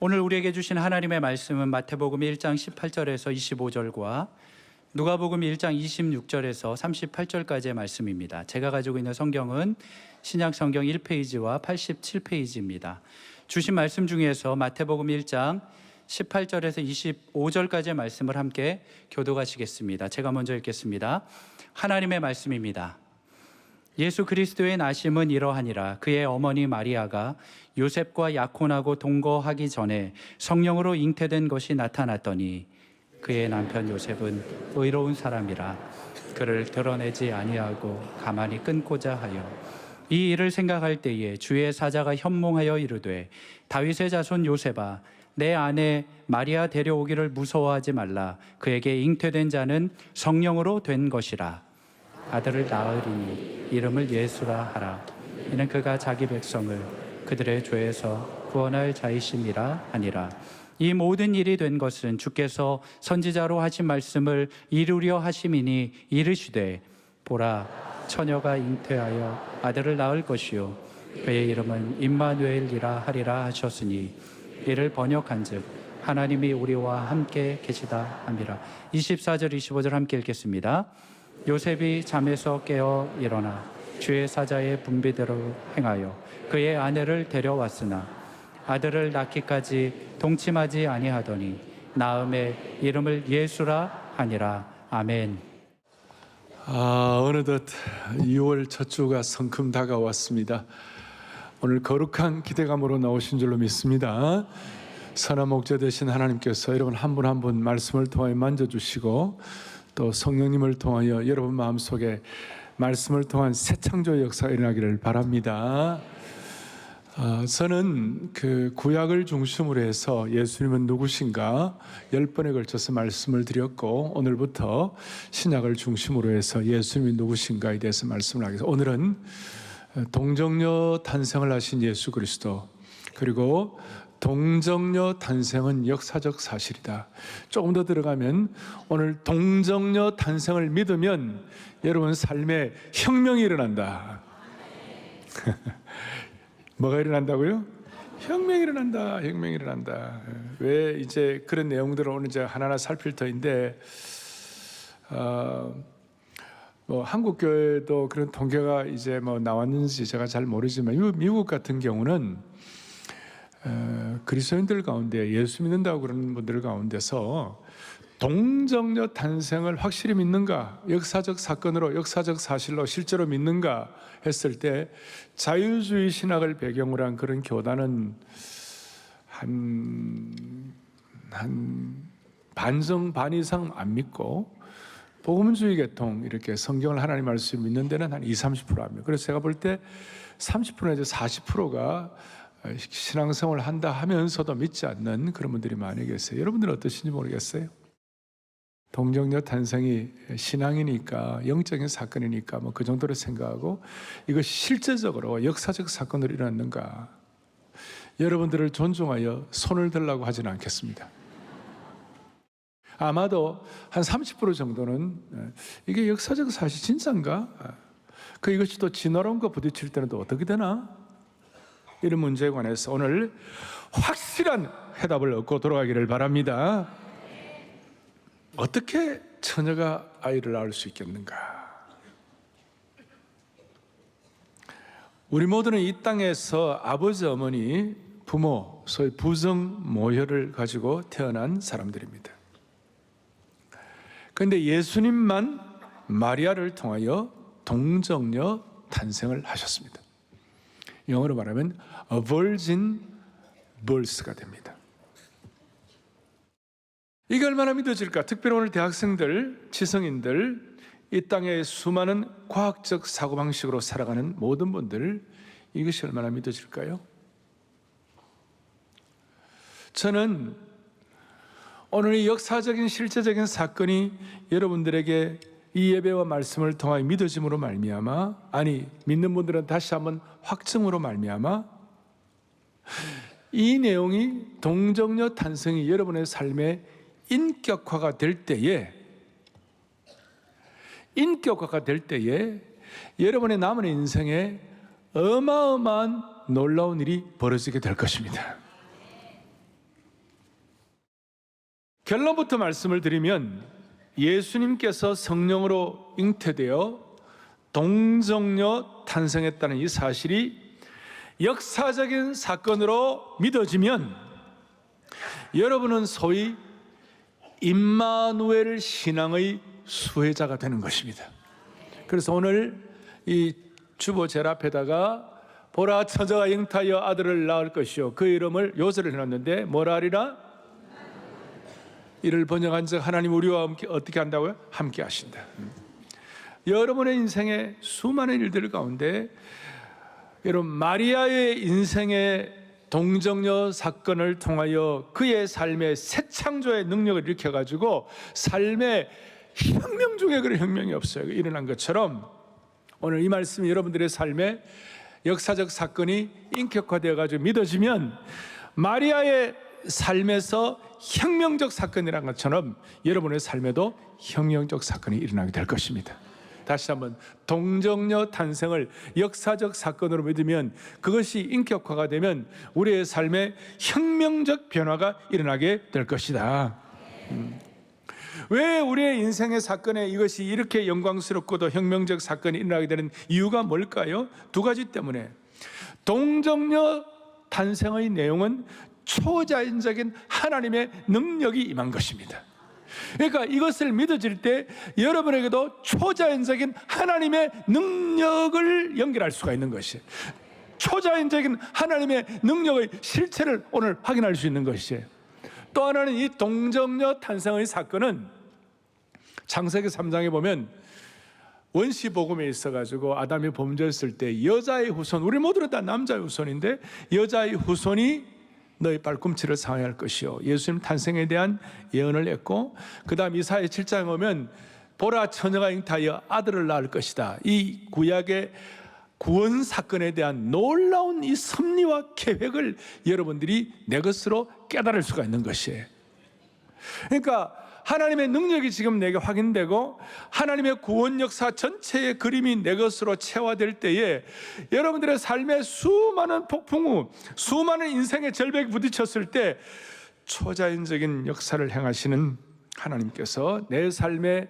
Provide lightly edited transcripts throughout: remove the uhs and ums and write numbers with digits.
오늘 우리에게 주신 하나님의 말씀은 마태복음 1장 18절에서 25절과 누가복음 1장 26절에서 38절까지의 말씀입니다. 제가 가지고 있는 성경은 신약 성경 1페이지와 87페이지입니다. 주신 말씀 중에서 마태복음 1장 18절에서 25절까지의 말씀을 함께 교독하시겠습니다. 제가 먼저 읽겠습니다. 하나님의 말씀입니다. 예수 그리스도의 나심은 이러하니라. 그의 어머니 마리아가 요셉과 약혼하고 동거하기 전에 성령으로 잉태된 것이 나타났더니 그의 남편 요셉은 의로운 사람이라 그를 드러내지 아니하고 가만히 끊고자 하여 이 일을 생각할 때에 주의 사자가 현몽하여 이르되 다윗의 자손 요셉아 내 아내 마리아 데려오기를 무서워하지 말라. 그에게 잉태된 자는 성령으로 된 것이라. 아들을 낳으리니 이름을 예수라 하라. 이는 그가 자기 백성을 그들의 죄에서 구원할 자이심이라 하니라. 이 모든 일이 된 것은 주께서 선지자로 하신 말씀을 이루려 하심이니 이르시되 보라 처녀가 잉태하여 아들을 낳을 것이요 그의 이름은 임마누엘이라 하리라 하셨으니 이를 번역한즉 하나님이 우리와 함께 계시다 함이라. 24절 25절 함께 읽겠습니다. 요셉이 잠에서 깨어 일어나 주의 사자의 분비대로 행하여 그의 아내를 데려왔으나 아들을 낳기까지 동침하지 아니하더니 나음에 이름을 예수라 하니라. 아멘. 어느덧 6월 첫 주가 성큼 다가왔습니다. 오늘 거룩한 기대감으로 나오신 줄로 믿습니다. 선한 목자 되신 하나님께서 여러분 한 분 한 분 말씀을 통하여 만져주시고 또 성령님을 통하여 여러분 마음속에 말씀을 통한 새 창조의 역사가 일어나기를 바랍니다. 저는 그 구약을 중심으로 해서 예수님은 누구신가 10번에 걸쳐서 말씀을 드렸고 오늘부터 신약을 중심으로 해서 예수님이 누구신가에 대해서 말씀을 하겠습니다. 오늘은 동정녀 탄생을 하신 예수 그리스도 그리고 동정녀 탄생은 역사적 사실이다. 조금 더 들어가면 오늘 동정녀 탄생을 믿으면 여러분 삶에 혁명이 일어난다. 뭐가 일어난다고요? 혁명이 일어난다. 혁명이 일어난다. 왜 이제 그런 내용들을 오늘 제가 하나하나 살필 터인데 한국 교회도 그런 통계가 이제 나왔는지 제가 잘 모르지만 미국 같은 경우는 그리스도인들 가운데 예수 믿는다고 그러는 분들 가운데서 동정녀 탄생을 확실히 믿는가, 역사적 사건으로 역사적 사실로 실제로 믿는가 했을 때 자유주의 신학을 배경으로 한 그런 교단은 한 반성 반 이상 안 믿고 복음주의 계통 이렇게 성경을 하나님 말씀 믿는 데는 한 20-30% 합니다. 그래서 제가 볼 때 30%에서 40%가 신앙생활을 한다 하면서도 믿지 않는 그런 분들이 많이 계세요. 여러분들은 어떠신지 모르겠어요. 동정녀 탄생이 신앙이니까 영적인 사건이니까 그 정도로 생각하고 이것이 실제적으로 역사적 사건으로 일어났는가. 여러분들을 존중하여 손을 들라고 하지는 않겠습니다. 아마도 한 30% 정도는 이게 역사적 사실 진짜인가? 이것이 또 진화론과 부딪힐 때는 또 어떻게 되나? 이런 문제에 관해서 오늘 확실한 해답을 얻고 돌아가기를 바랍니다. 어떻게 처녀가 아이를 낳을 수 있겠는가? 우리 모두는 이 땅에서 아버지, 어머니, 부모, 소위 부정 모혈을 가지고 태어난 사람들입니다. 그런데 예수님만 마리아를 통하여 동정녀 탄생을 하셨습니다. 영어로 말하면 a virgin birth가 됩니다. 이게 얼마나 믿어질까? 특별히 오늘 대학생들, 지성인들, 이 땅의 수많은 과학적 사고방식으로 살아가는 모든 분들, 이것이 얼마나 믿어질까요? 저는 오늘 이 역사적인 실제적인 사건이 여러분들에게 이 예배와 말씀을 통하여 믿어짐으로 말미암아, 아니 믿는 분들은 다시 한번 확증으로 말미암아 이 내용이 동정녀 탄생이 여러분의 삶에 인격화가 될 때에 여러분의 남은 인생에 어마어마한 놀라운 일이 벌어지게 될 것입니다. 결론부터 말씀을 드리면 예수님께서 성령으로 잉태되어 동정녀 탄생했다는 이 사실이 역사적인 사건으로 믿어지면 여러분은 소위 임마누엘 신앙의 수혜자가 되는 것입니다. 그래서 오늘 이 주보젤 앞에다가 보라 처자가 잉타하여 아들을 낳을 것이요 그 이름을 요셉을 해놨는데 뭐라 하리라? 이를 번역한 즉 하나님 우리와 함께 어떻게 한다고요? 함께 하신다. 여러분의 인생의 수많은 일들 가운데 여러분 마리아의 인생의 동정녀 사건을 통하여 그의 삶의 새 창조의 능력을 일으켜가지고 삶의 혁명 중에 그런 혁명이 없어요. 일어난 것처럼 오늘 이 말씀이 여러분들의 삶에 역사적 사건이 인격화되어가지고 믿어지면 마리아의 삶에서 혁명적 사건이란 것처럼 여러분의 삶에도 혁명적 사건이 일어나게 될 것입니다. 다시 한번 동정녀 탄생을 역사적 사건으로 믿으면 그것이 인격화가 되면 우리의 삶에 혁명적 변화가 일어나게 될 것이다. 왜 우리의 인생의 사건에 이것이 이렇게 영광스럽고도 혁명적 사건이 일어나게 되는 이유가 뭘까요? 두 가지 때문에. 동정녀 탄생의 내용은 초자연적인 하나님의 능력이 임한 것입니다. 그러니까 이것을 믿어질 때 여러분에게도 초자연적인 하나님의 능력을 연결할 수가 있는 것이에요. 초자연적인 하나님의 능력의 실체를 오늘 확인할 수 있는 것이에요. 또 하나는 이 동정녀 탄생의 사건은 창세기 3장에 보면 원시복음에 있어가지고 아담이 범죄했을 때 여자의 후손, 우리 모두는 다 남자의 후손인데 여자의 후손이 너희 발꿈치를 상하할 것이요 예수님 탄생에 대한 예언을 했고 그 다음 이사야 7장에 오면 보라 처녀가 잉타하여 아들을 낳을 것이다. 이 구약의 구원 사건에 대한 놀라운 이 섭리와 계획을 여러분들이 내 것으로 깨달을 수가 있는 것이에요. 그러니까 하나님의 능력이 지금 내게 확인되고 하나님의 구원 역사 전체의 그림이 내 것으로 체화될 때에 여러분들의 삶에 수많은 폭풍 후 수많은 인생의 절벽에 부딪혔을 때 초자연적인 역사를 행하시는 하나님께서 내 삶에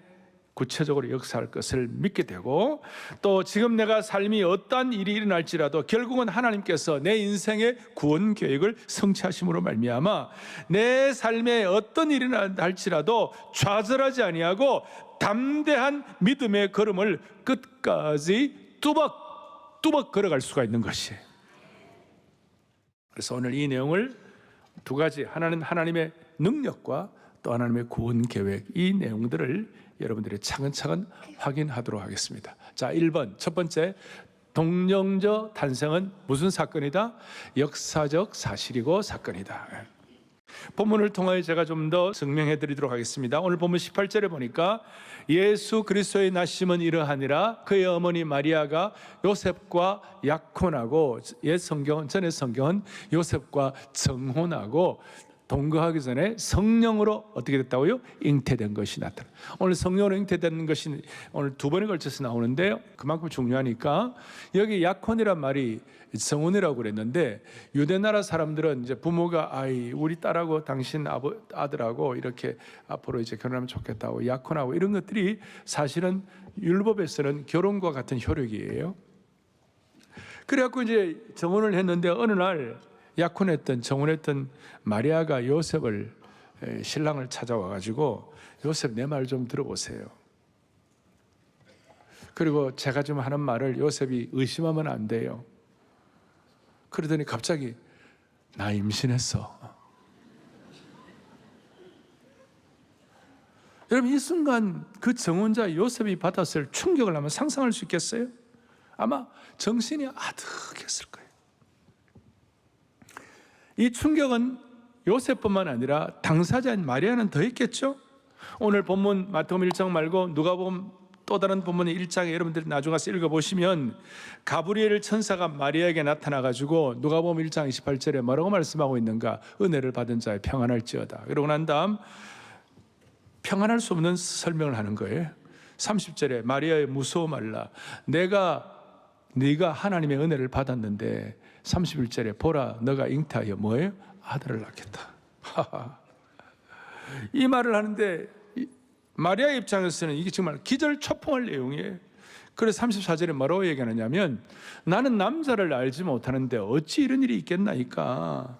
구체적으로 역사할 것을 믿게 되고 또 지금 내가 삶이 어떠한 일이 일어날지라도 결국은 하나님께서 내 인생의 구원 계획을 성취하심으로 말미암아 내 삶에 어떤 일이 일어날지라도 좌절하지 아니하고 담대한 믿음의 걸음을 끝까지 뚜벅뚜벅 걸어갈 수가 있는 것이에요. 그래서 오늘 이 내용을 두 가지, 하나는 하나님의 능력과 또 하나님의 구원 계획, 이 내용들을 여러분들이 차근차근 확인하도록 하겠습니다. 자, 1번 첫 번째, 동정녀 탄생은 무슨 사건이다? 역사적 사실이고 사건이다. 본문을 통하여 제가 좀 더 증명해 드리도록 하겠습니다. 오늘 본문 18절에 보니까 예수 그리스도의 나심은 이러하니라 그의 어머니 마리아가 요셉과 약혼하고 옛 성경은 전의 성경은 요셉과 정혼하고 동거하기 전에 성령으로 어떻게 됐다고요? 잉태된 것이 나타나. 오늘 성령으로 잉태된 것이 오늘 두 번에 걸쳐서 나오는데요. 그만큼 중요하니까 여기 약혼이란 말이 정혼이라고 그랬는데 유대 나라 사람들은 이제 부모가 우리 딸하고 당신 아들하고 이렇게 앞으로 이제 결혼하면 좋겠다고 약혼하고 이런 것들이 사실은 율법에서는 결혼과 같은 효력이에요. 그래갖고 이제 정혼을 했는데 어느 날 정혼했던 마리아가 요셉을 신랑을 찾아와 가지고 요셉 내 말 좀 들어보세요. 그리고 제가 좀 하는 말을 요셉이 의심하면 안 돼요. 그러더니 갑자기 나 임신했어. 여러분 이 순간 그 정혼자 요셉이 받았을 충격을 한번 상상할 수 있겠어요? 아마 정신이 아득했을 거예요. 이 충격은 요셉뿐만 아니라 당사자인 마리아는 더했겠죠. 오늘 본문 마태복음 1장 말고 누가복음 또 다른 본문의 1장에 여러분들이 나중에 가서 읽어보시면 가브리엘 천사가 마리아에게 나타나가지고 누가복음 1장 28절에 뭐라고 말씀하고 있는가? 은혜를 받은 자의 평안할지어다. 그러고 난 다음 평안할 수 없는 설명을 하는 거예요. 30절에 마리아의 무서워 말라. 네가 하나님의 은혜를 받았는데 31절에 보라 너가 잉태하여 뭐예요? 아들을 낳겠다. 이 말을 하는데 마리아의 입장에서는 이게 정말 기절초풍할 내용이에요. 그래서 34절에 뭐라고 얘기하느냐면 나는 남자를 알지 못하는데 어찌 이런 일이 있겠나이까.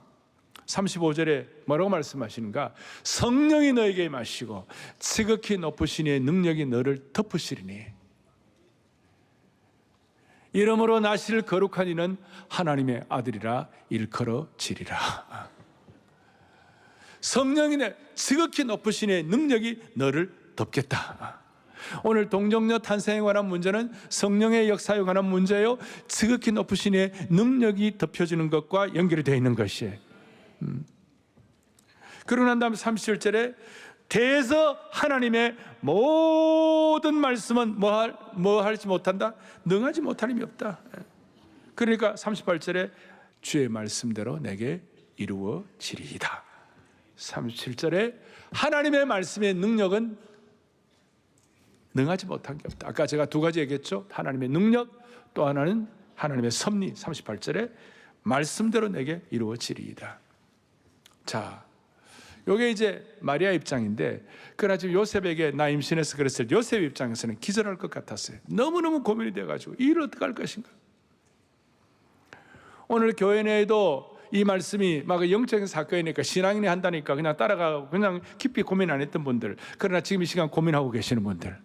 35절에 뭐라고 말씀하시는가? 성령이 너에게 임하시고 지극히 높으신 이의 능력이 너를 덮으시리니 이러므로 나실 거룩한 이는 하나님의 아들이라 일컬어지리라. 성령이 지극히 높으신 이의 능력이 너를 덮겠다. 오늘 동정녀 탄생에 관한 문제는 성령의 역사에 관한 문제예요. 지극히 높으신 이의 능력이 덮여지는 것과 연결이 되어 있는 것이에요. 그러고 난 다음에 37절에 대해서 하나님의 모든 말씀은 뭐 할지 못한다? 능하지 못할 힘이 없다. 그러니까 38절에 주의 말씀대로 내게 이루어지리이다. 37절에 하나님의 말씀의 능력은 능하지 못한 게 없다. 아까 제가 두 가지 얘기했죠. 하나님의 능력, 또 하나는 하나님의 섭리. 38절에 말씀대로 내게 이루어지리이다. 자, 요게 이제 마리아 입장인데, 그러나 지금 요셉에게 나 임신해서 그랬을 때 요셉 입장에서는 기절할 것 같았어요. 너무너무 고민이 돼가지고 이 일을 어떻게 할 것인가. 오늘 교회 내에도 이 말씀이 막 영적인 사건이니까 신앙인이 한다니까 그냥 따라가고 그냥 깊이 고민 안 했던 분들, 그러나 지금 이 시간 고민하고 계시는 분들,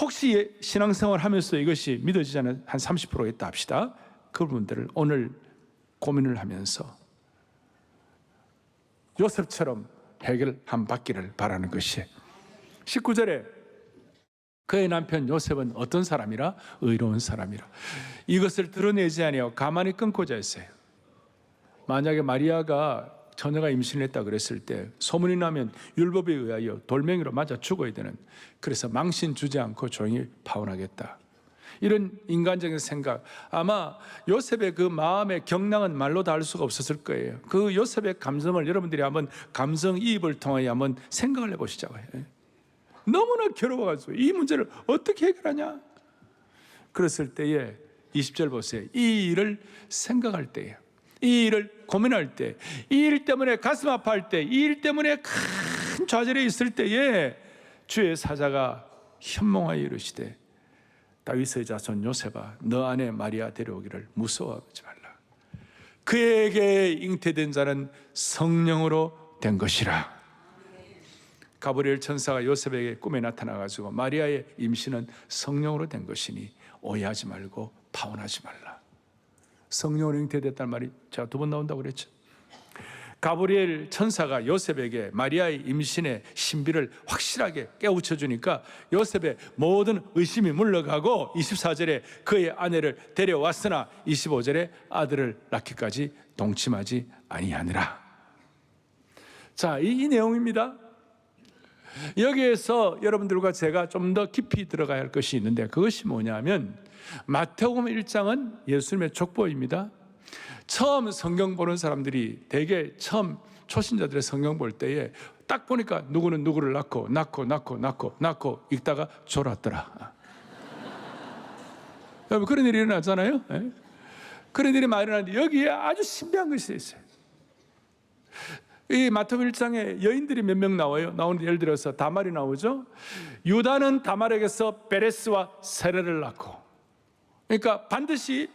혹시 신앙생활 하면서 이것이 믿어지지 않은 한 30% 있다 합시다. 그분들을 오늘 고민을 하면서 요셉처럼 해결한 받기를 바라는 것이에요. 19절에 그의 남편 요셉은 어떤 사람이라? 의로운 사람이라. 이것을 드러내지 아니하고 가만히 끊고자 했어요. 만약에 마리아가 처녀가 임신을 했다 그랬을 때 소문이 나면 율법에 의하여 돌멩이로 맞아 죽어야 되는, 그래서 망신 주지 않고 조용히 파혼하겠다. 이런 인간적인 생각, 아마 요셉의 그 마음의 경랑은 말로 다 할 수가 없었을 거예요. 그 요셉의 감성을 여러분들이 한번 감성이입을 통하여 한번 생각을 해보시자고요. 너무나 괴로워가지고 이 문제를 어떻게 해결하냐. 그랬을 때에 20절 보세요. 이 일을 생각할 때에, 이 일을 고민할 때, 이 일 때문에 가슴 아파할 때, 이 일 때문에 큰 좌절에 있을 때에 주의 사자가 현몽하여 이르시되 다윗의 자손 요셉아, 너 안에 마리아 데려오기를 무서워하지 말라. 그에게 잉태된 자는 성령으로 된 것이라. 가브리엘 천사가 요셉에게 꿈에 나타나가지고 마리아의 임신은 성령으로 된 것이니 오해하지 말고 파혼하지 말라. 성령으로 잉태됐다는 말이 제가 2번 나온다고 그랬죠. 가브리엘 천사가 요셉에게 마리아의 임신의 신비를 확실하게 깨우쳐 주니까 요셉의 모든 의심이 물러가고 24절에 그의 아내를 데려왔으나 25절에 아들을 낳기까지 동침하지 아니하니라. 자, 이 내용입니다. 여기에서 여러분들과 제가 좀 더 깊이 들어가야 할 것이 있는데, 그것이 뭐냐면 마태복음 1장은 예수님의 족보입니다. 처음 성경 보는 사람들이 대개 처음 초신자들의 성경 볼 때에 딱 보니까 누구는 누구를 낳고 읽다가 졸았더라. 여러분, 그런 일이 일어나잖아요. 네? 그런 일이 많이 일어나는데 여기에 아주 신비한 것이 있어요. 이 마태복음 1장에 여인들이 몇 명 나와요. 나오는데 예를 들어서 다말이 나오죠. 유다는 다말에게서 베레스와 세레를 낳고, 그러니까 반드시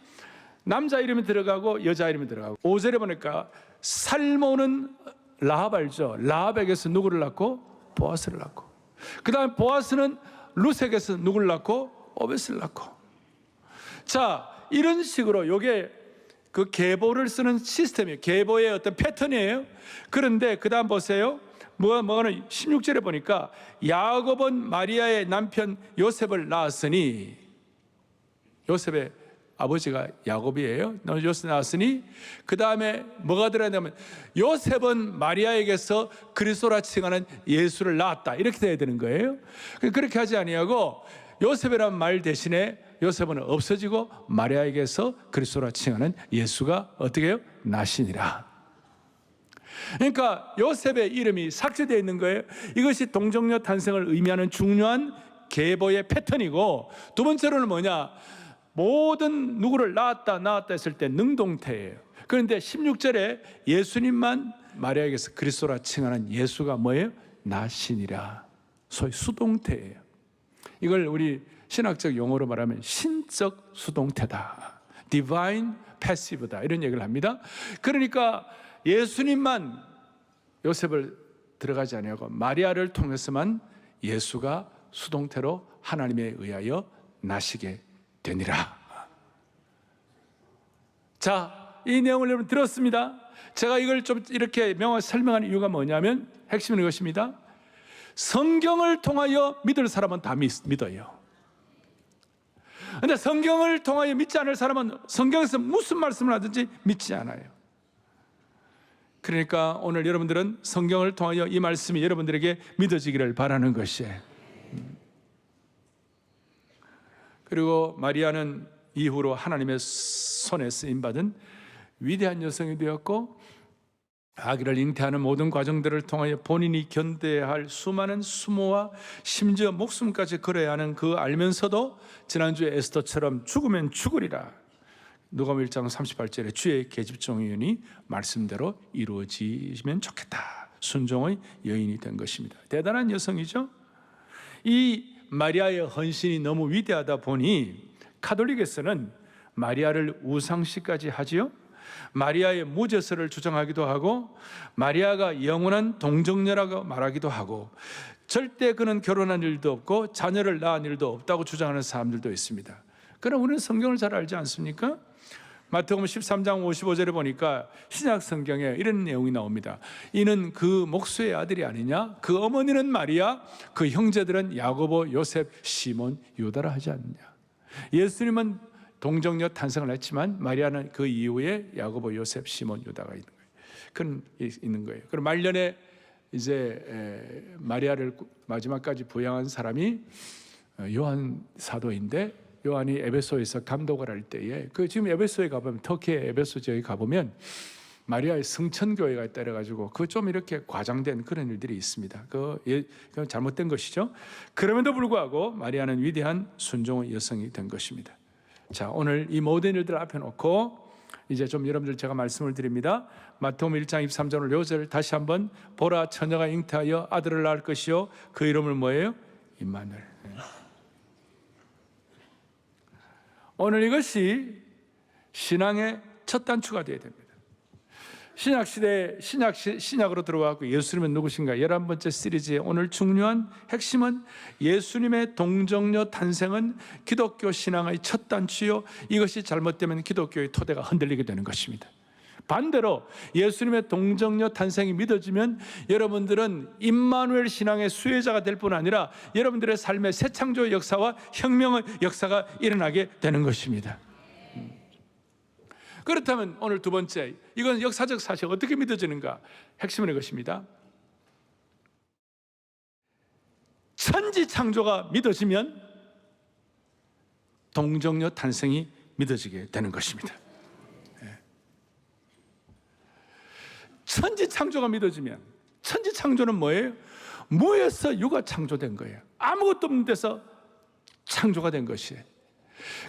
남자 이름이 들어가고 여자 이름이 들어가고. 5절에 보니까 살모는 라합 알죠? 라합에게서 누구를 낳고? 보아스를 낳고. 그 다음에 보아스는 루색에서 누구를 낳고? 오벳을 낳고. 자, 이런 식으로 이게 그 계보를 쓰는 시스템이에요. 계보의 어떤 패턴이에요. 그런데 그 다음 보세요. 뭐는 16절에 보니까 야곱은 마리아의 남편 요셉을 낳았으니, 요셉의 아버지가 야곱이에요. 요셉 낳았으니 그 다음에 뭐가 들어가냐면 요셉은 마리아에게서 그리스도라 칭하는 예수를 낳았다, 이렇게 돼야 되는 거예요. 그렇게 하지 아니하고 요셉이라는 말 대신에 요셉은 없어지고 마리아에게서 그리스도라 칭하는 예수가 어떻게 해요? 나시니라. 그러니까 요셉의 이름이 삭제되어 있는 거예요. 이것이 동정녀 탄생을 의미하는 중요한 계보의 패턴이고, 두 번째로는 뭐냐? 모든 누구를 낳았다 했을 때 능동태예요. 그런데 16절에 예수님만 마리아에게서 그리스도라 칭하는 예수가 뭐예요? 나신이라. 소위 수동태예요. 이걸 우리 신학적 용어로 말하면 신적 수동태다. Divine Passive다. 이런 얘기를 합니다. 그러니까 예수님만 요셉을 들어가지 아니하고 마리아를 통해서만 예수가 수동태로 하나님에 의하여 나시게 되니라. 자, 이 내용을 여러분 들었습니다. 제가 이걸 좀 이렇게 명확히 설명하는 이유가 뭐냐면 핵심은 이것입니다. 성경을 통하여 믿을 사람은 다 믿어요. 그런데 성경을 통하여 믿지 않을 사람은 성경에서 무슨 말씀을 하든지 믿지 않아요. 그러니까 오늘 여러분들은 성경을 통하여 이 말씀이 여러분들에게 믿어지기를 바라는 것이에요. 그리고 마리아는 이후로 하나님의 손에 쓰임받은 위대한 여성이 되었고, 아기를 잉태하는 모든 과정들을 통하여 본인이 견뎌야 할 수많은 수모와 심지어 목숨까지 걸어야 하는 그 알면서도 지난주에 에스더처럼 죽으면 죽으리라, 누가복음 1장 38절에 주의 계집종이니 말씀대로 이루어지면 좋겠다, 순종의 여인이 된 것입니다. 대단한 여성이죠. 이 마리아의 헌신이 너무 위대하다 보니 카톨릭에서는 마리아를 우상시까지 하지요. 마리아의 무죄설을 주장하기도 하고, 마리아가 영원한 동정녀라고 말하기도 하고, 절대 그는 결혼한 일도 없고 자녀를 낳은 일도 없다고 주장하는 사람들도 있습니다. 그러나 우리는 성경을 잘 알지 않습니까? 마태복음 13장 55절에 보니까 신약 성경에 이런 내용이 나옵니다. 이는 그 목수의 아들이 아니냐? 그 어머니는 마리아, 그 형제들은 야고보, 요셉, 시몬, 유다라 하지 않느냐? 예수님은 동정녀 탄생을 했지만 마리아는 그 이후에 야고보, 요셉, 시몬, 유다가 있는 거예요. 그런 있는 거예요. 그럼 말년에 이제 마리아를 마지막까지 부양한 사람이 요한 사도인데, 요한이 에베소에서 감독을 할 때에 지금 에베소에 가보면, 터키의 에베소 지역에 가보면 마리아의 성천교회가 있다 그래가지고 그 좀 이렇게 과장된 그런 일들이 있습니다. 그건 잘못된 것이죠. 그럼에도 불구하고 마리아는 위대한 순종의 여성이 된 것입니다. 자, 오늘 이 모든 일들을 앞에 놓고 이제 좀 여러분들 제가 말씀을 드립니다. 마태복음 1장 23절 요절 다시 한번, 보라 처녀가 잉태하여 아들을 낳을 것이요 그 이름을 뭐예요? 임마누엘. 오늘 이것이 신앙의 첫 단추가 되어야 됩니다. 신약시대 신약으로 들어와서 예수님은 누구신가? 11번째 시리즈의 오늘 중요한 핵심은 예수님의 동정녀 탄생은 기독교 신앙의 첫 단추요, 이것이 잘못되면 기독교의 토대가 흔들리게 되는 것입니다. 반대로 예수님의 동정녀 탄생이 믿어지면 여러분들은 임마누엘 신앙의 수혜자가 될 뿐 아니라 여러분들의 삶의 새 창조의 역사와 혁명의 역사가 일어나게 되는 것입니다. 그렇다면 오늘 두 번째, 이건 역사적 사실 어떻게 믿어지는가? 핵심은 이것입니다. 천지 창조가 믿어지면 동정녀 탄생이 믿어지게 되는 것입니다. 천지 창조가 믿어지면, 천지 창조는 뭐예요? 무에서 유가 창조된 거예요. 아무것도 없는 데서 창조가 된 것이에요.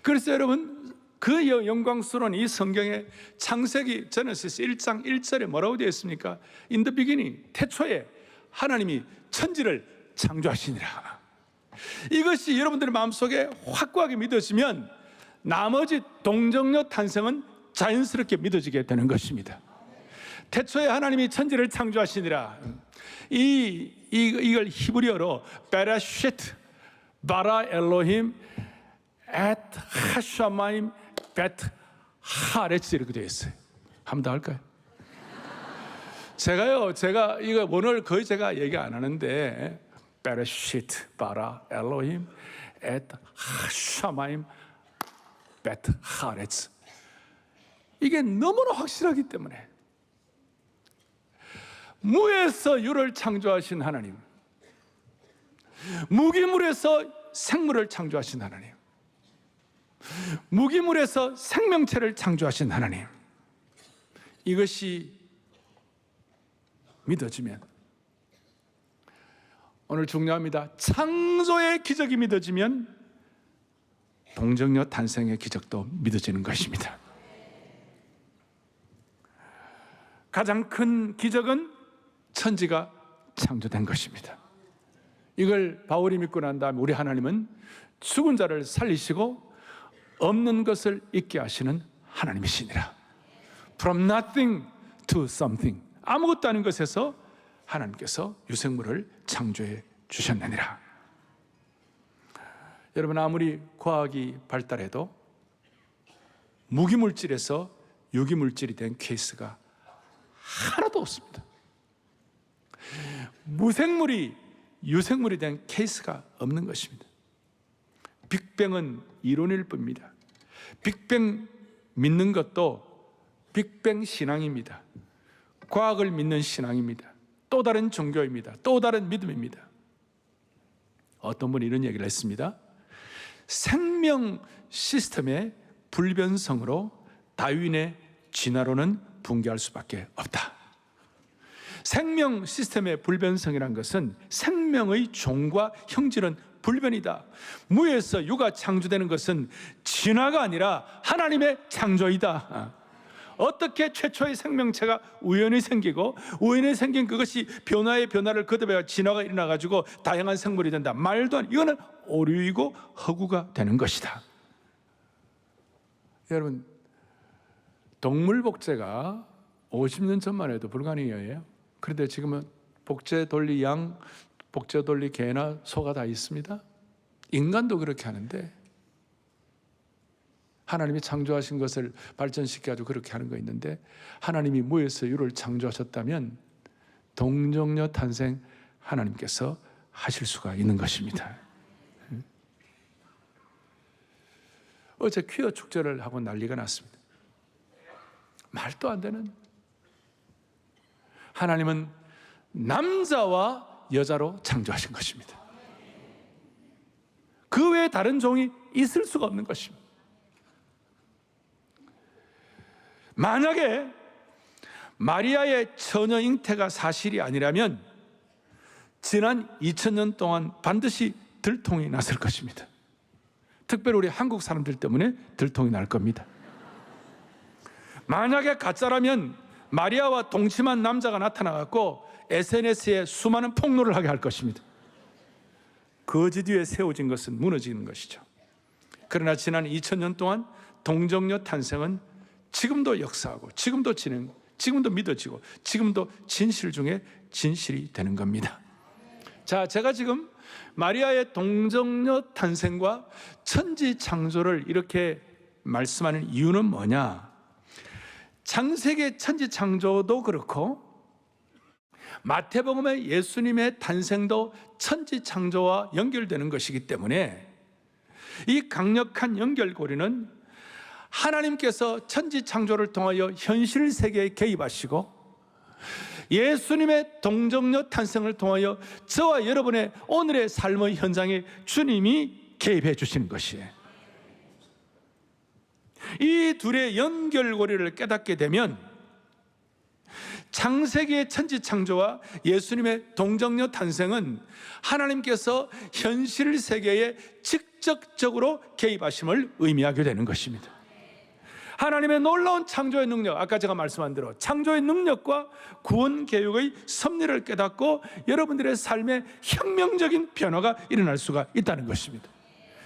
그래서 여러분, 그 영광스러운 이 성경의 창세기 제네시스 1장 1절에 뭐라고 되어 있습니까? In the beginning, 태초에 하나님이 천지를 창조하시니라. 이것이 여러분들의 마음속에 확고하게 믿어지면 나머지 동정녀 탄생은 자연스럽게 믿어지게 되는 것입니다. 태초에 하나님이 천지를 창조하시니라. 이걸 히브리어로 베라시트 바라 엘로힘 앳 하샤마임 베트 하레츠 이렇게 되어 있어요. 한 번 더 할까요? 제가 이거 오늘 거의 제가 얘기 안 하는데, 베라시트 바라 엘로힘 앳 하샤마임 베트 하레츠, 이게 너무나 확실하기 때문에 무에서 유를 창조하신 하나님, 무기물에서 생물을 창조하신 하나님, 무기물에서 생명체를 창조하신 하나님, 이것이 믿어지면, 오늘 중요합니다. 창조의 기적이 믿어지면 동정녀 탄생의 기적도 믿어지는 것입니다. 가장 큰 기적은 천지가 창조된 것입니다. 이걸 바울이 믿고 난 다음에 우리 하나님은 죽은 자를 살리시고 없는 것을 있게 하시는 하나님이시니라. From nothing to something, 아무것도 아닌 것에서 하나님께서 유생물을 창조해 주셨느니라. 여러분, 아무리 과학이 발달해도 무기물질에서 유기물질이 된 케이스가 하나도 없습니다. 무생물이 유생물이 된 케이스가 없는 것입니다. 빅뱅은 이론일 뿐입니다. 빅뱅 믿는 것도 빅뱅 신앙입니다. 과학을 믿는 신앙입니다. 또 다른 종교입니다. 또 다른 믿음입니다. 어떤 분이 이런 얘기를 했습니다. 생명 시스템의 불변성으로 다윈의 진화론은 붕괴할 수밖에 없다. 생명 시스템의 불변성이란 것은 생명의 종과 형질은 불변이다. 무에서 유가 창조되는 것은 진화가 아니라 하나님의 창조이다. 어떻게 최초의 생명체가 우연히 생기고 우연히 생긴 그것이 변화의 변화를 거듭해 진화가 일어나가지고 다양한 생물이 된다. 말도 안, 이거는 오류이고 허구가 되는 것이다. 여러분, 동물 복제가 50년 전만 해도 불가능해요. 그런데 지금은 복제 돌리 양, 복제 돌리 개나 소가 다 있습니다. 인간도 그렇게 하는데 하나님이 창조하신 것을 발전시켜가지고 그렇게 하는 거 있는데, 하나님이 무에서 유를 창조하셨다면 동정녀 탄생 하나님께서 하실 수가 있는 것입니다. 어제 퀴어 축제를 하고 난리가 났습니다. 말도 안 되는, 하나님은 남자와 여자로 창조하신 것입니다. 그 외에 다른 종이 있을 수가 없는 것입니다. 만약에 마리아의 처녀 잉태가 사실이 아니라면 지난 2000년 동안 반드시 들통이 났을 것입니다. 특별히 우리 한국 사람들 때문에 들통이 날 겁니다. 만약에 가짜라면 마리아와 동침한 남자가 나타나갖고 SNS에 수많은 폭로를 하게 할 것입니다. 거짓 위에 세워진 것은 무너지는 것이죠. 그러나 지난 2000년 동안 동정녀 탄생은 지금도 역사하고 지금도 진행, 지금도 믿어지고 지금도 진실 중에 진실이 되는 겁니다. 자, 제가 지금 마리아의 동정녀 탄생과 천지 창조를 이렇게 말씀하는 이유는 뭐냐? 창세기 천지 창조도 그렇고 마태복음의 예수님의 탄생도 천지 창조와 연결되는 것이기 때문에 이 강력한 연결고리는 하나님께서 천지 창조를 통하여 현실 세계에 개입하시고 예수님의 동정녀 탄생을 통하여 저와 여러분의 오늘의 삶의 현장에 주님이 개입해 주시는 것이에요. 이 둘의 연결고리를 깨닫게 되면 창세기의 천지 창조와 예수님의 동정녀 탄생은 하나님께서 현실 세계에 직접적으로 개입하심을 의미하게 되는 것입니다. 하나님의 놀라운 창조의 능력, 아까 제가 말씀한 대로 창조의 능력과 구원 계획의 섭리를 깨닫고 여러분들의 삶에 혁명적인 변화가 일어날 수가 있다는 것입니다.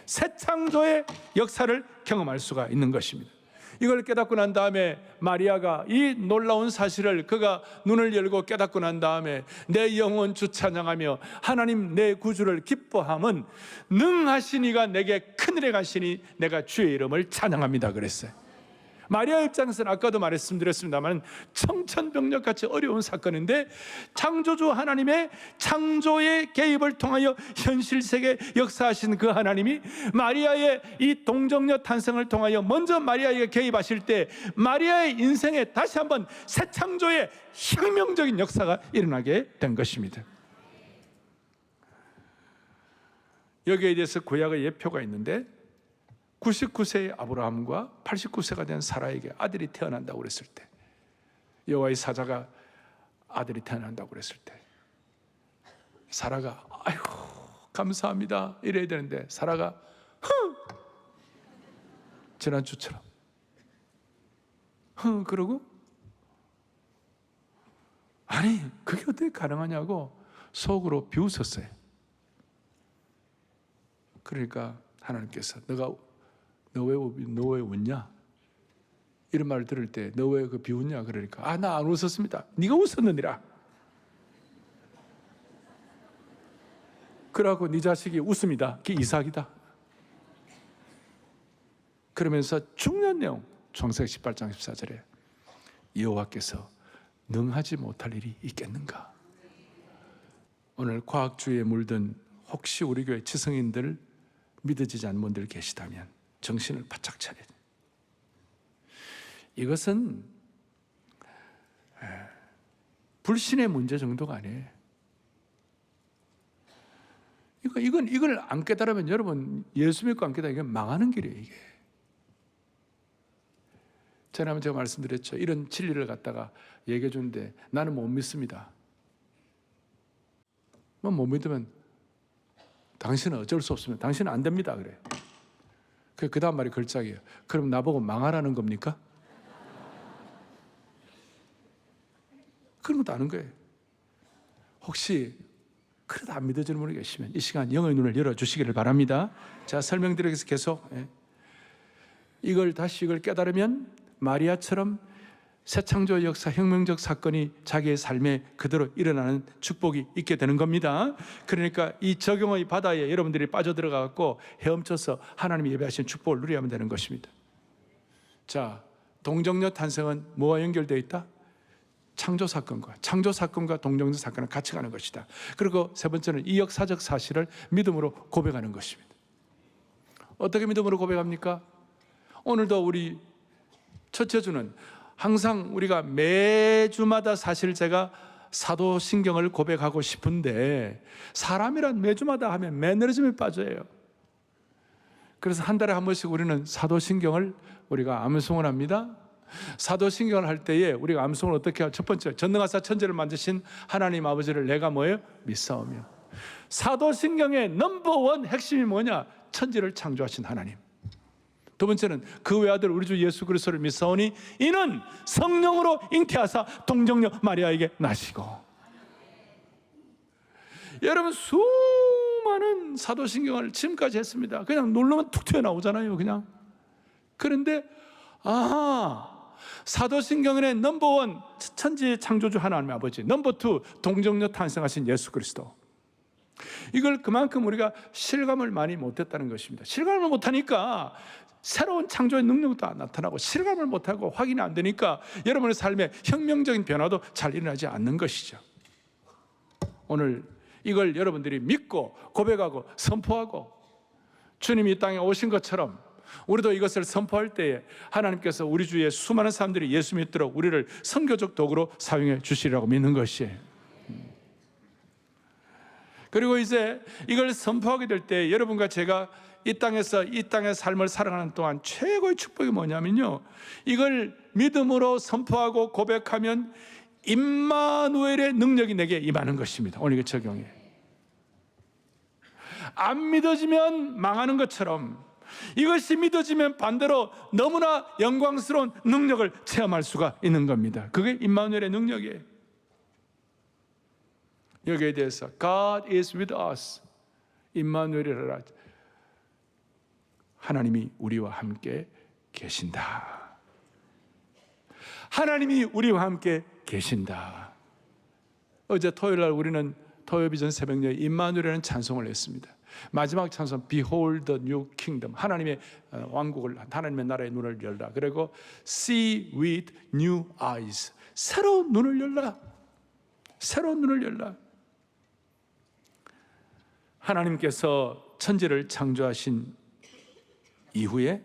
새 창조의 역사를 경험할 수가 있는 것입니다. 이걸 깨닫고 난 다음에 마리아가 이 놀라운 사실을 그가 눈을 열고 깨닫고 난 다음에 내 영혼 주 찬양하며 하나님 내 구주를 기뻐함은 능하신 이가 내게 큰일에 가시니 내가 주의 이름을 찬양합니다 그랬어요. 마리아 입장에서는 아까도 말씀드렸습니다만 청천벽력같이 어려운 사건인데 창조주 하나님의 창조의 개입을 통하여 현실 세계 역사하신 그 하나님이 마리아의 이 동정녀 탄생을 통하여 먼저 마리아에게 개입하실 때 마리아의 인생에 다시 한번 새 창조의 혁명적인 역사가 일어나게 된 것입니다. 여기에 대해서 구약의 예표가 있는데 99세의 아브라함과 89세가 된 사라에게 아들이 태어난다고 그랬을 때, 여호와의 사자가 아들이 태어난다고 그랬을 때 사라가 아이고 감사합니다 이래야 되는데 사라가 지난주처럼 그러고 아니 그게 어떻게 가능하냐고 속으로 비웃었어요. 그러니까 하나님께서 너 왜 웃냐? 이런 말을 들을 때 너 왜 그 비웃냐? 그러니까 나 안 웃었습니다. 네가 웃었느니라. 그러고 네 자식이 웃습니다. 그게 이삭이다. 그러면서 중요한 내용 창세기 18장 14절에 여호와께서 능하지 못할 일이 있겠는가? 오늘 과학주의에 물든 혹시 우리 교회 지성인들 믿어지지 않는 분들 계시다면 정신을 바짝 차려야 돼요. 이것은 불신의 문제 정도가 아니에요. 이걸 안 깨달으면 여러분 예수 믿고 안 깨달으면 망하는 길이에요. 이게 지난번에 제가 말씀드렸죠. 이런 진리를 갖다가 얘기해 주는데 나는 못 믿습니다. 못 믿으면 당신은 어쩔 수 없으면 당신은 안 됩니다. 그래요. 그 다음 말이 걸작이에요. 그럼 나보고 망하라는 겁니까? 그런 것도 아는 거예요. 혹시 그래도 안 믿어지는 분이 계시면 이 시간 영의 눈을 열어주시기를 바랍니다. 제가 설명드리겠습니다. 계속 이걸 깨달으면 마리아처럼 새 창조의 역사, 혁명적 사건이 자기의 삶에 그대로 일어나는 축복이 있게 되는 겁니다. 그러니까 이 적용의 바다에 여러분들이 빠져들어가고 헤엄쳐서 하나님이 예배하신 축복을 누려야만 되는 것입니다. 자, 동정녀 탄생은 뭐와 연결되어 있다? 창조 사건과 동정녀 사건은 같이 가는 것이다. 그리고 세 번째는 이 역사적 사실을 믿음으로 고백하는 것입니다. 어떻게 믿음으로 고백합니까? 오늘도 우리 첫째 주는 항상 우리가 매주마다 사실 제가 사도신경을 고백하고 싶은데 사람이란 매주마다 하면 매너리즘에 빠져요. 그래서 한 달에 한 번씩 우리는 사도신경을 우리가 암송을 합니다. 사도신경을 할 때에 우리가 암송을 어떻게 해요? 첫 번째, 전능하사 천지를 만드신 하나님 아버지를 내가 뭐예요? 믿사오며. 사도신경의 넘버원 핵심이 뭐냐? 천지를 창조하신 하나님. 두 번째는 그 외아들 우리 주 예수 그리스도를 믿사오니 이는 성령으로 잉태하사 동정녀 마리아에게 나시고. 여러분 수많은 사도신경을 지금까지 했습니다. 그냥 놀러면 툭 튀어나오잖아요. 그냥. 그런데 사도신경의 넘버원 천지의 창조주 하나님 아버지, 넘버 투 동정녀 탄생하신 예수 그리스도. 이걸 그만큼 우리가 실감을 많이 못했다는 것입니다. 실감을 못하니까 새로운 창조의 능력도 안 나타나고 실감을 못하고 확인이 안 되니까 여러분의 삶에 혁명적인 변화도 잘 일어나지 않는 것이죠. 오늘 이걸 여러분들이 믿고 고백하고 선포하고 주님이 이 땅에 오신 것처럼 우리도 이것을 선포할 때에 하나님께서 우리 주위에 수많은 사람들이 예수 믿도록 우리를 선교적 도구로 사용해 주시리라고 믿는 것이에요. 그리고 이제 이걸 선포하게 될 때 여러분과 제가 이 땅에서 이 땅의 삶을 살아가는 동안 최고의 축복이 뭐냐면요, 이걸 믿음으로 선포하고 고백하면 임마누엘의 능력이 내게 임하는 것입니다. 오늘 이거 적용해. 안 믿어지면 망하는 것처럼 이것이 믿어지면 반대로 너무나 영광스러운 능력을 체험할 수가 있는 겁니다. 그게 임마누엘의 능력이에요. 여기에 대해서 God is with us, 임마누엘이라, 하나님이 우리와 함께 계신다. 하나님이 우리와 함께 계신다. 어제 토요일날 우리는 토요비전 새벽녘에 임마누엘이라는 찬송을 했습니다. 마지막 찬송 Behold the new kingdom, 하나님의 왕국을, 하나님의 나라의 눈을 열라. 그리고 See with new eyes, 새로운 눈을 열라. 새로운 눈을 열라. 하나님께서 천지를 창조하신 이후에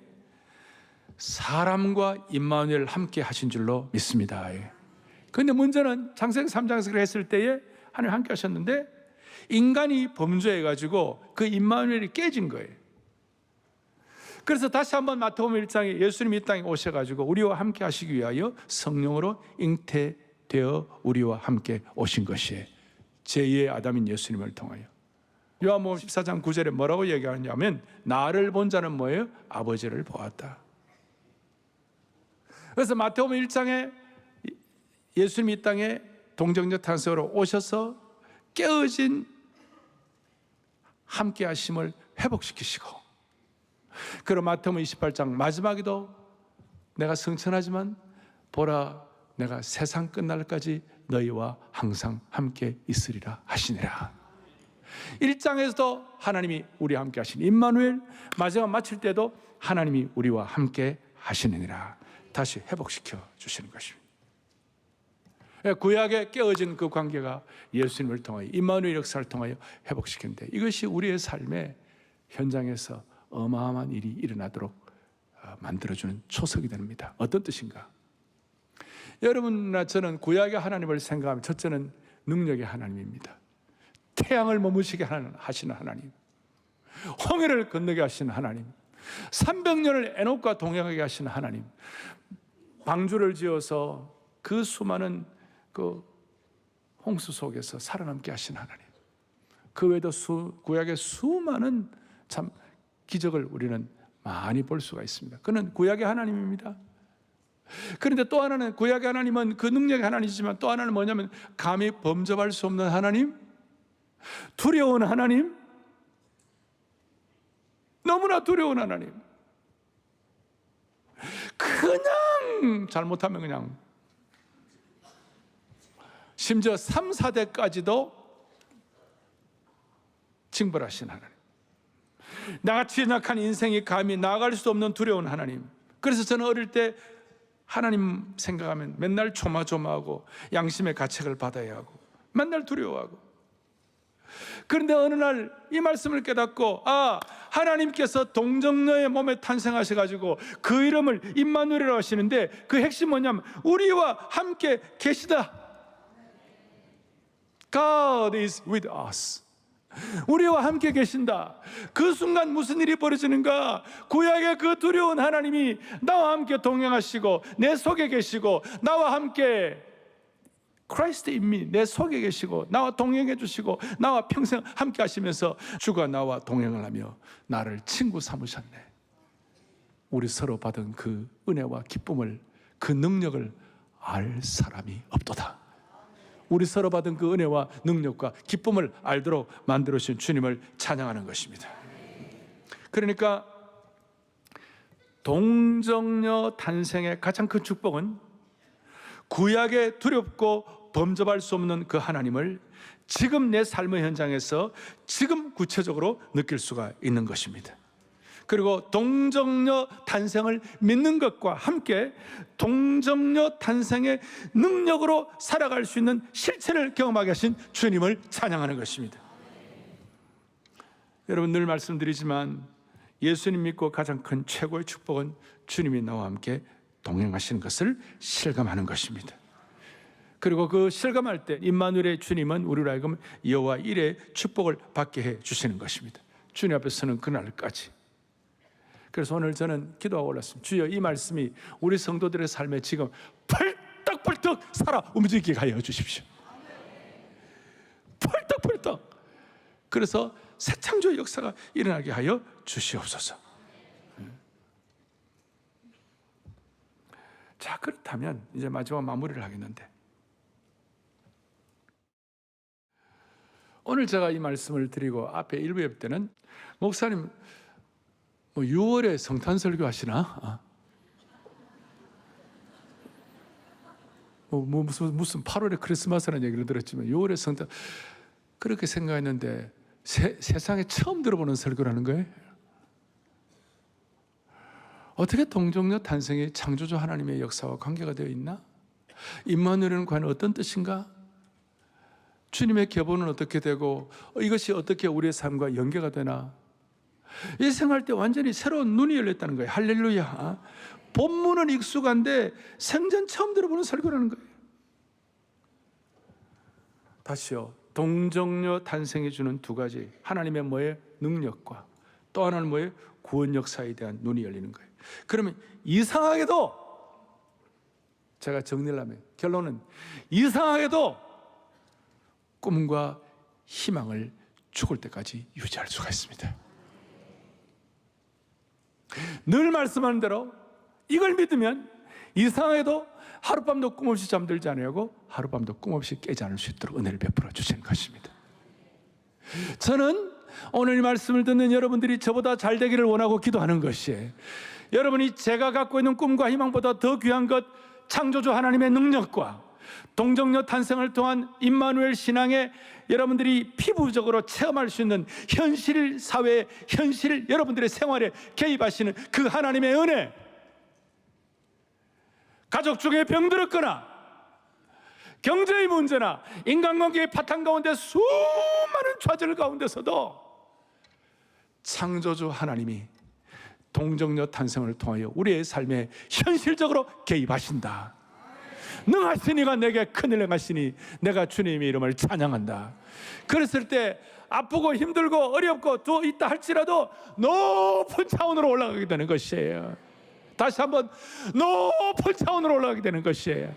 사람과 임마누엘 함께 하신 줄로 믿습니다. 그런데 문제는 창세기 3장에서 했을 때에 하나님 함께 하셨는데 인간이 범죄해가지고 그 임마누엘이 깨진 거예요. 그래서 다시 한번 마태복음 1장에 예수님이 이 땅에 오셔가지고 우리와 함께 하시기 위하여 성령으로 잉태되어 우리와 함께 오신 것이에요. 제2의 아담인 예수님을 통하여. 요한복음 14장 9절에 뭐라고 얘기하냐면 나를 본 자는 뭐예요? 아버지를 보았다. 그래서 마태복음 1장에 예수님이 이 땅에 동정녀 탄생으로 오셔서 깨어진 함께 하심을 회복시키시고, 그리고 마태복음 28장 마지막에도 내가 성천하지만 보라 내가 세상 끝날까지 너희와 항상 함께 있으리라 하시니라. 1장에서도 하나님이 우리와 함께 하신 임마누엘, 마지막 마칠 때도 하나님이 우리와 함께 하시느니라 다시 회복시켜 주시는 것입니다. 구약에 깨어진 그 관계가 예수님을 통하여 임마누엘 역사를 통하여 회복시키는데, 이것이 우리의 삶의 현장에서 어마어마한 일이 일어나도록 만들어주는 초석이 됩니다. 어떤 뜻인가? 여러분이나 저는 구약의 하나님을 생각하면 첫째는 능력의 하나님입니다. 태양을 머무시게 하시는 하나님, 홍해를 건너게 하시는 하나님, 300년을 에녹과 동행하게 하시는 하나님, 방주를 지어서 그 수많은 그 홍수 속에서 살아남게 하신 하나님, 그 외에도 구약의 수많은 참 기적을 우리는 많이 볼 수가 있습니다. 그는 구약의 하나님입니다. 그런데 또 하나는, 구약의 하나님은 그 능력의 하나님이지만 또 하나는 뭐냐면 감히 범접할 수 없는 하나님, 두려운 하나님, 너무나 두려운 하나님. 그냥 잘못하면 그냥 심지어 3, 4대까지도 징벌하신 하나님, 나같이 연약한 인생이 감히 나아갈 수 없는 두려운 하나님. 그래서 저는 어릴 때 하나님 생각하면 맨날 조마조마하고 양심의 가책을 받아야 하고 맨날 두려워하고, 그런데 어느 날 이 말씀을 깨닫고, 하나님께서 동정녀의 몸에 탄생하셔가지고 그 이름을 임마누엘이라고 하시는데, 그 핵심 뭐냐면 우리와 함께 계시다. God is with us. 우리와 함께 계신다. 그 순간 무슨 일이 벌어지는가? 구약의 그 두려운 하나님이 나와 함께 동행하시고 내 속에 계시고, 나와 함께 Christ in me, 내 속에 계시고 나와 동행해 주시고 나와 평생 함께 하시면서 주가 나와 동행을 하며 나를 친구 삼으셨네. 우리 서로 받은 그 은혜와 기쁨을, 그 능력을 알 사람이 없도다. 우리 서로 받은 그 은혜와 능력과 기쁨을 알도록 만들어주신 주님을 찬양하는 것입니다. 그러니까 동정녀 탄생의 가장 큰 축복은 구약의 두렵고 범접할 수 없는 그 하나님을 지금 내 삶의 현장에서 지금 구체적으로 느낄 수가 있는 것입니다. 그리고 동정녀 탄생을 믿는 것과 함께 동정녀 탄생의 능력으로 살아갈 수 있는 실체를 경험하게 하신 주님을 찬양하는 것입니다. 여러분, 늘 말씀드리지만 예수님 믿고 가장 큰 최고의 축복은 주님이 나와 함께 동행하시는 것을 실감하는 것입니다. 그리고 그 실감할 때 임마누엘의 주님은 우리로 하여금 여호와 일의 축복을 받게 해 주시는 것입니다. 주님 앞에 서는 그날까지. 그래서 오늘 저는 기도하고 올랐습니다. 주여, 이 말씀이 우리 성도들의 삶에 지금 펄떡펄떡 살아 움직이게 하여 주십시오. 펄떡펄떡. 그래서 새 창조의 역사가 일어나게 하여 주시옵소서. 자, 그렇다면 이제 마지막 마무리를 하겠는데, 오늘 제가 이 말씀을 드리고 앞에 1부 예배 때는 목사님 6월에 성탄 설교 하시나? 무슨 8월에 크리스마스라는 얘기를 들었지만 6월에 성탄, 그렇게 생각했는데 세상에 처음 들어보는 설교라는 거예요. 어떻게 동정녀 탄생이 창조주 하나님의 역사와 관계가 되어 있나? 임마누엘은 과연 어떤 뜻인가? 주님의 계보는 어떻게 되고 이것이 어떻게 우리의 삶과 연계가 되나? 이 생활 때 완전히 새로운 눈이 열렸다는 거예요. 할렐루야. 본문은 익숙한데 생전 처음 들어보는 설교라는 거예요. 다시요, 동정녀 탄생해 주는 두 가지, 하나님의 뭐의 능력과 또 하나는 뭐의 구원 역사에 대한 눈이 열리는 거예요. 그러면 이상하게도, 제가 정리를 하면 결론은 이상하게도 꿈과 희망을 죽을 때까지 유지할 수가 있습니다. 늘 말씀하는 대로 이걸 믿으면 이상해도 하룻밤도 꿈없이 잠들지 아니하고 하룻밤도 꿈없이 깨지 않을 수 있도록 은혜를 베풀어 주시는 것입니다. 저는 오늘 이 말씀을 듣는 여러분들이 저보다 잘 되기를 원하고 기도하는 것이, 여러분이 제가 갖고 있는 꿈과 희망보다 더 귀한 것, 창조주 하나님의 능력과 동정녀 탄생을 통한 임마누엘 신앙에 여러분들이 피부적으로 체험할 수 있는 현실 사회의 현실, 여러분들의 생활에 개입하시는 그 하나님의 은혜, 가족 중에 병들었거나 경제의 문제나 인간관계의 파탄 가운데 수많은 좌절 가운데서도 창조주 하나님이 동정녀 탄생을 통하여 우리의 삶에 현실적으로 개입하신다. 능하시니가 내게 큰일 행하시니 내가 주님의 이름을 찬양한다. 그랬을 때 아프고 힘들고 어렵고 또 있다 할지라도 높은 차원으로 올라가게 되는 것이에요. 다시 한번 높은 차원으로 올라가게 되는 것이에요.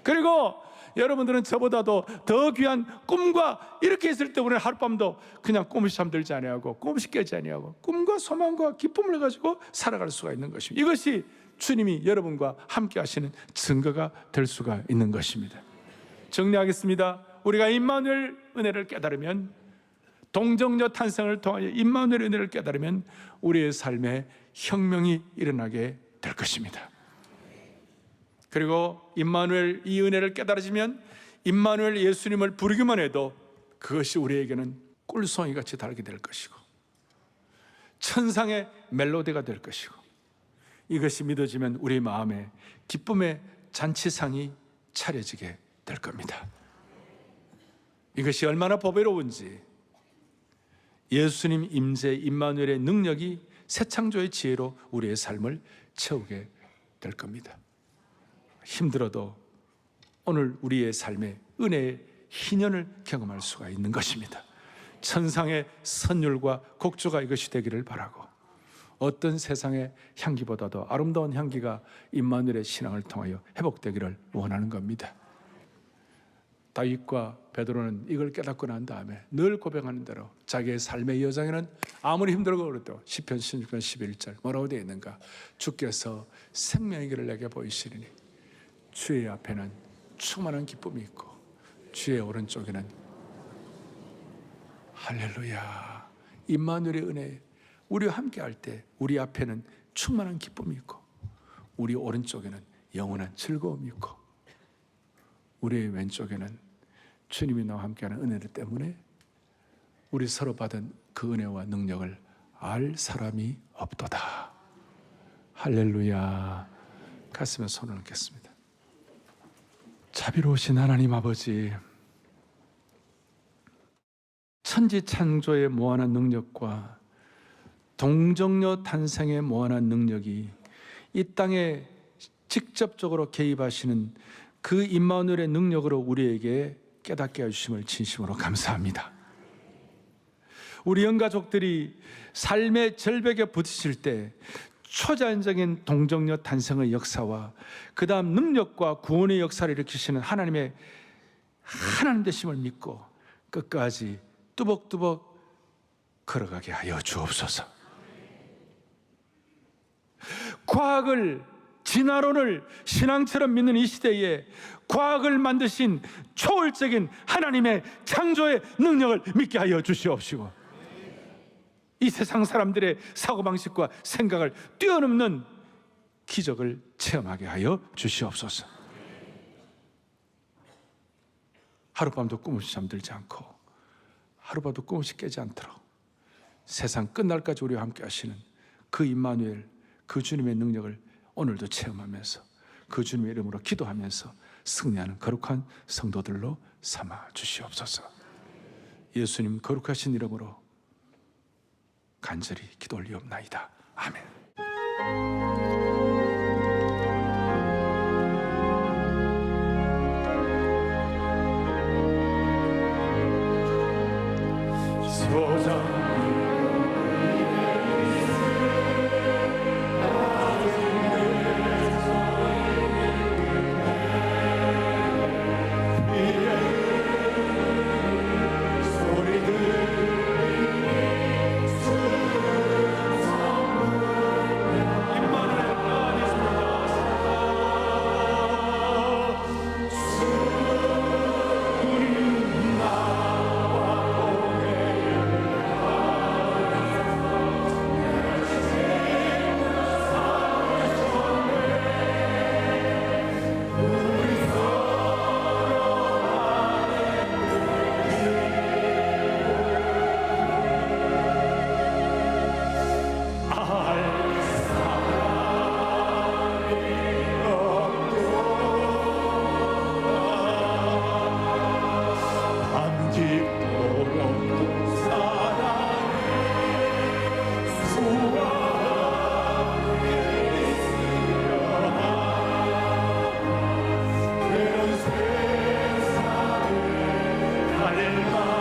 그리고 여러분들은 저보다도 더 귀한 꿈과, 이렇게 있을 때 우리는 하룻밤도 그냥 꿈없이 잠들지 아니하고 꿈없이 깨지 아니하고 꿈과 소망과 기쁨을 가지고 살아갈 수가 있는 것입니다. 이것이 주님이 여러분과 함께 하시는 증거가 될 수가 있는 것입니다. 정리하겠습니다. 우리가 임마누엘 은혜를 깨달으면, 동정녀 탄생을 통하여 임마누엘 은혜를 깨달으면 우리의 삶에 혁명이 일어나게 될 것입니다. 그리고 임마누엘 이 은혜를 깨달아지면 임마누엘 예수님을 부르기만 해도 그것이 우리에게는 꿀송이 같이 달게 될 것이고 천상의 멜로디가 될 것이고, 이것이 믿어지면 우리 마음에 기쁨의 잔치상이 차려지게 될 겁니다. 이것이 얼마나 보배로운지, 예수님 임재 임마누엘의 능력이 새 창조의 지혜로 우리의 삶을 채우게 될 겁니다. 힘들어도 오늘 우리의 삶에 은혜의 희년을 경험할 수가 있는 것입니다. 천상의 선율과 곡조가 이것이 되기를 바라고, 어떤 세상의 향기보다도 아름다운 향기가 임마누엘의 신앙을 통하여 회복되기를 원하는 겁니다. 다윗과 베드로는 이걸 깨닫고 난 다음에 늘 고백하는 대로 자기의 삶의 여정에는 아무리 힘들고 그래도 시편 16편 11절 뭐라고 되어 있는가? 주께서 생명의 길을 내게 보이시리니 주의 앞에는 충만한 기쁨이 있고 주의 오른쪽에는, 할렐루야, 임마누엘의 은혜, 우리와 함께 할 때 우리 앞에는 충만한 기쁨이 있고 우리 오른쪽에는 영원한 즐거움이 있고 우리의 왼쪽에는 주님이 나와 함께하는 은혜 때문에 우리 서로 받은 그 은혜와 능력을 알 사람이 없도다. 할렐루야. 가슴에 손을 얹겠습니다. 자비로우신 하나님 아버지, 천지 창조의 무한한 능력과 동정녀 탄생의 무한한 능력이 이 땅에 직접적으로 개입하시는 그 임마누엘의 능력으로 우리에게 깨닫게 해주심을 진심으로 감사합니다. 우리 영가족들이 삶의 절벽에 부딪힐 때 초자연적인 동정녀 탄생의 역사와 그 다음 능력과 구원의 역사를 일으키시는 하나님의 하나님 되심을 믿고 끝까지 뚜벅뚜벅 걸어가게 하여 주옵소서. 과학을, 진화론을 신앙처럼 믿는 이 시대에 과학을 만드신 초월적인 하나님의 창조의 능력을 믿게 하여 주시옵시고, 이 세상 사람들의 사고방식과 생각을 뛰어넘는 기적을 체험하게 하여 주시옵소서. 하룻밤도 꿈없이 잠들지 않고 하룻밤도 꿈없이 깨지 않도록 세상 끝날까지 우리와 함께 하시는 그 임마누엘, 그 주님의 능력을 오늘도 체험하면서 그 주님의 이름으로 기도하면서 승리하는 거룩한 성도들로 삼아 주시옵소서. 예수님 거룩하신 이름으로 간절히 기도 올리옵나이다. 아멘. 닮아